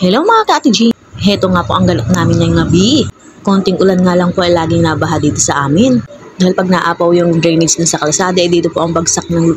Hello mga ka-Ate G! Heto nga po ang ganap namin ngayong gabi. Konting ulan nga lang po ay laging nabaha dito sa amin. Dahil pag naapaw yung drainage dun sa kalsada, dito po ang bagsak ng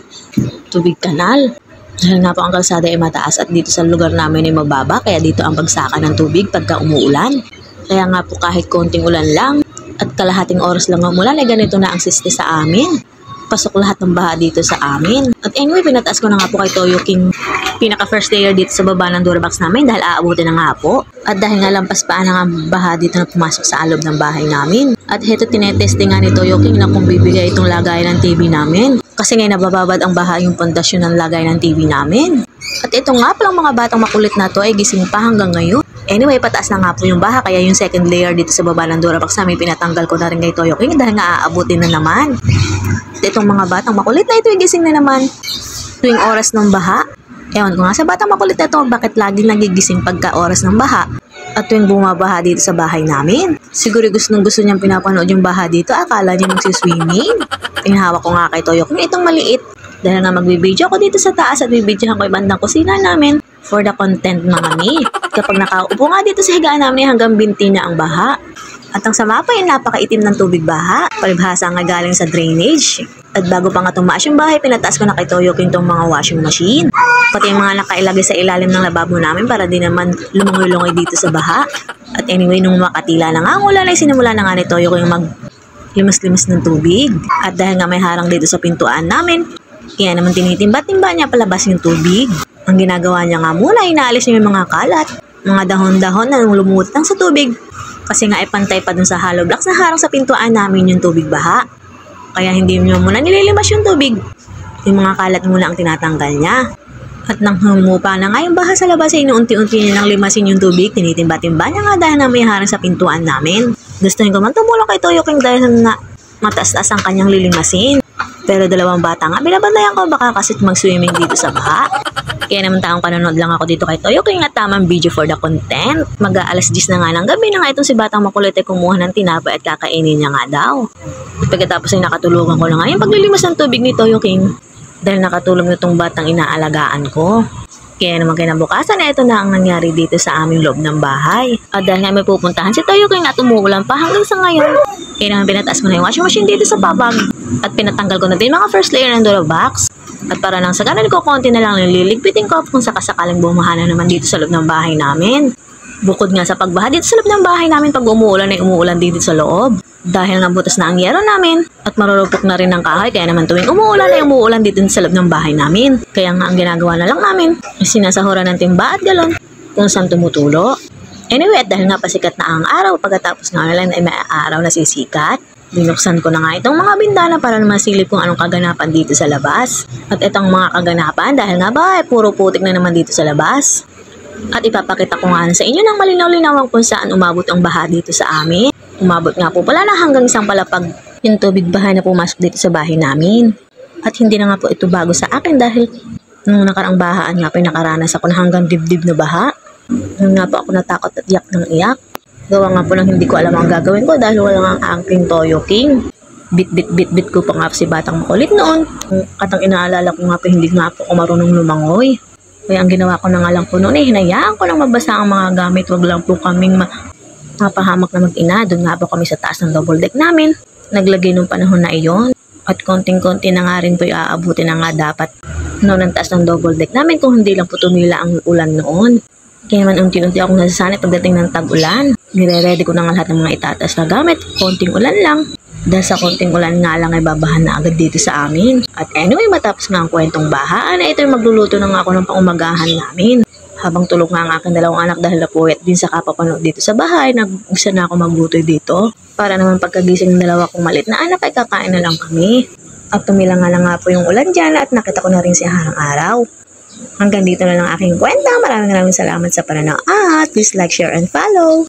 tubig kanal. Dahil nga po ang kalsada ay mataas at dito sa lugar namin ay mababa, kaya dito ang bagsakan ng tubig pagka umuulan. Kaya nga po kahit konting ulan lang at kalahating oras lang umulan, ay ganito na ang siste sa amin. Pasok lahat ng baha dito sa amin. At anyway, pinataas ko na nga po kay Toyo King pinaka first layer dito sa baba ng Durabox namin dahil aabutin na nga po. At dahil nga lampas pa na nga baha dito na pumasok sa loob ng bahay namin. At heto tinetesting nga ni Toyo King na kung bibigay itong lagay ng TV namin. Kasi ngayon nabababad ang baha yung pundasyon ng lagay ng TV namin. At ito nga palang mga batang makulit na to ay gising pa hanggang ngayon. Anyway, pataas na nga po yung baha kaya yung second layer dito sa baba ng Durabox namin pinatanggal ko na rin kay Toyo King dahil nga aabutin na naman. At itong mga batang makulit na ito ay gising na naman tuwing oras ng baha. Ewan ko nga sa batang makulit na ito bakit lagi nagigising pagka oras ng baha at tuwing bumabaha dito sa bahay namin. Siguro gusto niyang pinapanood yung baha dito, akala niya magsiswimming. Pinahawak ko nga kay Toyo King itong maliit dahil nga magbibideo ako dito sa taas at bibidyohan ko yung bandang kusina namin for the content mga ni. Kapag nakaupo nga dito sa higaan namin hanggang binti na ang baha. At ang sama pa yung napakaitim ng tubig baha, palibhasa nga galing sa drainage. At bago pa nga tumaas yung bahay, pinataas ko na kay Toyo King tong mga washing machine. Pati yung mga nakailagay sa ilalim ng lababo namin para di naman lumangoy-lungoy dito sa baha. At anyway, nung makatila na nga ang ulan ay sinimula na nga ni Toyo King limas-limas ng tubig. At dahil nga may harang dito sa pintuan namin, kaya naman tinitimba-timba niya palabas yung tubig. Ang ginagawa niya nga muna, inaalis niya yung mga kalat, mga dahon-dahon na lumutang sa tubig. Kasi nga ay pantay pa dun sa hollow blocks na harang sa pintuan namin yung tubig baha. Kaya hindi niya muna nililimas yung tubig. Yung mga kalat muna ang tinatanggal niya. At nang humupa na nga yung baha sa labas ay inuunti-unti niya nang limasin yung tubig. Tinitimba-timba niya nga dahil na may harang sa pintuan namin. Gustuhin ko man tumulong kay Toyo King dahil na mataas-taas ang kanyang lilimasin. Pero dalawang bata nga, binabandayan ko baka kasi mag-swimming dito sa baha. Kaya naman taong panonood lang ako dito kay Toyo King at tamang video for the content. Mag-aalas 10 na nga ng gabi na nga itong si batang makulit ay kumuha ng tinapay at kakainin niya nga daw. At pagkatapos ay nakatulungan ko na nga yung paglilimas ng tubig ni Toyo King dahil nakatulong itong batang inaalagaan ko. Kaya naman kinabukasan na ito na ang nangyari dito sa aming loob ng bahay. At dahil nga may pupuntahan si Toyo King at umuulan pa hanggang sa ngayon, kaya naman pinataas ko na yung washing machine dito sa babag at pinatanggal ko na din mga first layer ng Durabox. At para lang sa ganun ko, konti na lang nililigpitin ko kung sakasakaling bumaha na naman dito sa loob ng bahay namin. Bukod nga sa pagbaha dito sa loob ng bahay namin, pag umuulan ay umuulan dito sa loob. Dahil nabutas na ang yero namin at marurupok na rin ng kahoy, kaya naman tuwing umuulan ay umuulan dito sa loob ng bahay namin. Kaya nga ang ginagawa na lang namin ay sinasahuran ng timba at galon kung saan tumutulo. Anyway, at dahil nga pasikat na ang araw, pagkatapos nga lang ay may araw na sisikat, binuksan ko na nga itong mga bintana para masilip kung anong kaganapan dito sa labas. At itong mga kaganapan dahil nga ba ay puro putik na naman dito sa labas. At ipapakita ko nga sa inyo ng malinaw-linawang kung saan umabot ang baha dito sa amin. Umabot nga po pala na hanggang isang palapag yung tubig baha na pumasok dito sa bahay namin. At hindi na nga po ito bago sa akin dahil nung nakarang bahaan nga po nakaranas ako na hanggang dibdib na baha. Nung nga po ako natakot at iyak ng iyak. Gawa nga po nang hindi ko alam ang gagawin ko dahil wala nga ang aking Toyo King. Bit ko pa nga si batang makulit noon. At ang inaalala ko nga po hindi nga po ako marunong lumangoy. Kaya ang ginawa ko na nga lang po noon ay hinayaan ko lang mabasa ang mga gamit. Wag lang po kaming mapahamak na mag-ina. Doon nga po kami sa taas ng double deck namin. Naglagay nung panahon na iyon. At konting-konti na nga rin po iaabutin na nga dapat noon ang taas ng double deck namin kung hindi lang po tumila ang ulan noon. Kaya naman unti-unti akong nasasanay pagdating ng tag-ulan. Nire-ready ko na nga lahat ng mga itataas na gamit. Konting ulan lang. Dahil sa konting ulan nga lang ay babahan na agad dito sa amin. At anyway, matapos nga ang kwentong bahaan ay ito yung magluluto na nga ako ng pangumagahan namin. Habang tulog nga ang aking dalawang anak dahil napuwet din sa kapapanood dito sa bahay, nag-usa na ako magluto dito. Para naman pagkagising ng dalawa kong malit na anak ay kakain na lang kami. At tumila nga lang nga po yung ulan dyan at nakita ko na rin siya harang araw. Hanggang dito na lang aking kwenta. Maraming salamat sa pananaw at please like, share, and follow.